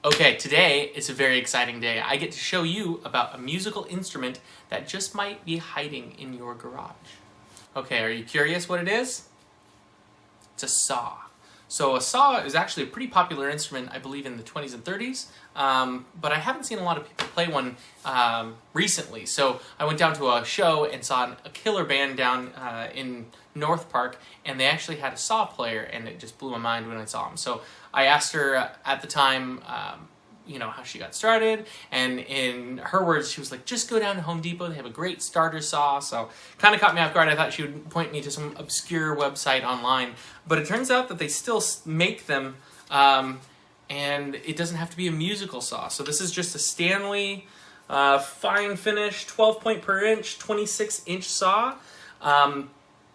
Okay, today is a very exciting day. I get to show you about a musical instrument that just might be hiding in your garage. Okay, are you curious what it is? It's a saw. So a saw is actually a pretty popular instrument, I believe, in the 20s and 30s, but I haven't seen a lot of people play one recently. So I went down to a show and saw a killer band down in North Park, and they actually had a saw player, and it just blew my mind when I saw him. So I asked her at the time, how she got started, and in her words, she was like, just go down to Home Depot, they have a great starter saw. So kind of caught me off guard. I thought she would point me to some obscure website online, but it turns out that they still make them, and it doesn't have to be a musical saw. So this is just a Stanley fine finish, 12 point per inch, 26-inch saw.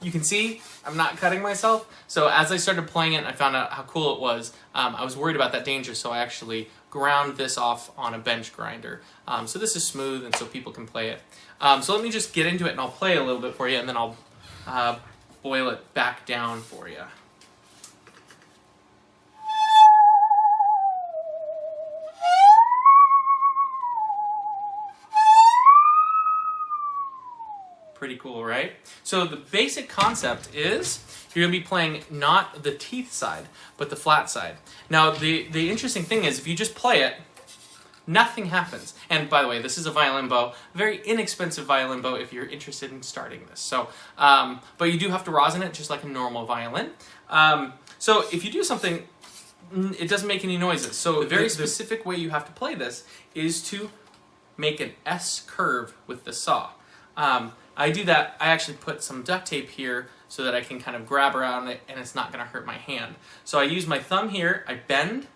You can see I'm not cutting myself. So as I started playing it and I found out how cool it was, I was worried about that danger, so I actually ground this off on a bench grinder. So this is smooth and so people can play it. So let me just get into it and I'll play a little bit for you, and then I'll boil it back down for you. Pretty cool, right? So the basic concept is you're going to be playing not the teeth side, but the flat side. Now, the interesting thing is if you just play it, nothing happens. And by the way, this is a violin bow, a very inexpensive violin bow if you're interested in starting this. So, but you do have to rosin it just like a normal violin. So if you do something, it doesn't make any noises. So the very specific way you have to play this is to make an S curve with the saw. I do that, I actually put some duct tape here so that I can kind of grab around it and it's not going to hurt my hand. So I use my thumb here, I bend,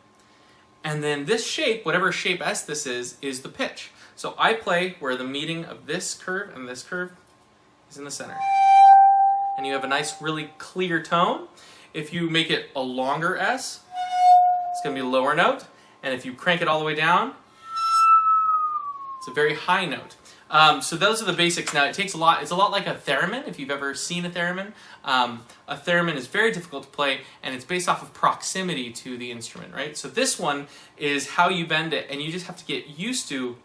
and then this shape, whatever shape S this is the pitch. So I play where the meeting of this curve and this curve is in the center. And you have a nice, really clear tone. If you make it a longer S, it's going to be a lower note. And if you crank it all the way down, it's a very high note. So those are the basics. Now, it takes a lot. It's a lot like a theremin, if you've ever seen a theremin. A theremin is very difficult to play, and it's based off of proximity to the instrument, right? So this one is how you bend it, and you just have to get used to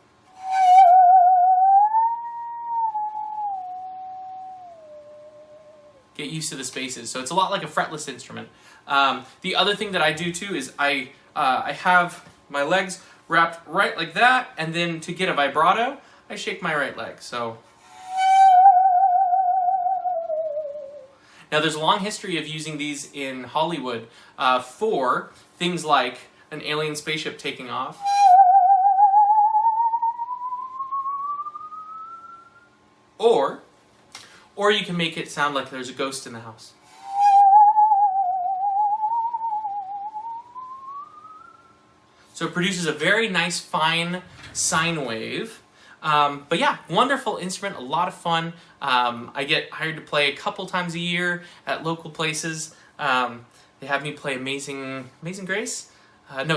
the spaces. So it's a lot like a fretless instrument. The other thing that I do too is I have my legs wrapped right like that, and then to get a vibrato, I shake my right leg. So now there's a long history of using these in Hollywood for things like an alien spaceship taking off, or you can make it sound like there's a ghost in the house. So it produces a very nice fine sine wave. But yeah, wonderful instrument, a lot of fun. I get hired to play a couple times a year at local places. They have me play Amazing Grace?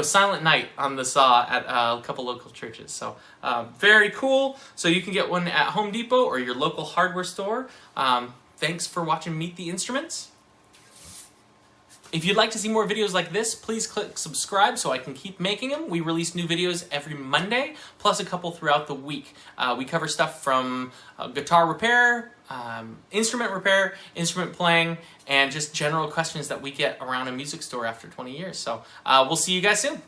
Silent Night on the saw at a couple local churches. So very cool. So you can get one at Home Depot or your local hardware store. Thanks for watching Meet the Instruments. If you'd like to see more videos like this, please click subscribe so I can keep making them. We release new videos every Monday, plus a couple throughout the week. We cover stuff from guitar repair, instrument repair, instrument playing, and just general questions that we get around a music store after 20 years. So we'll see you guys soon.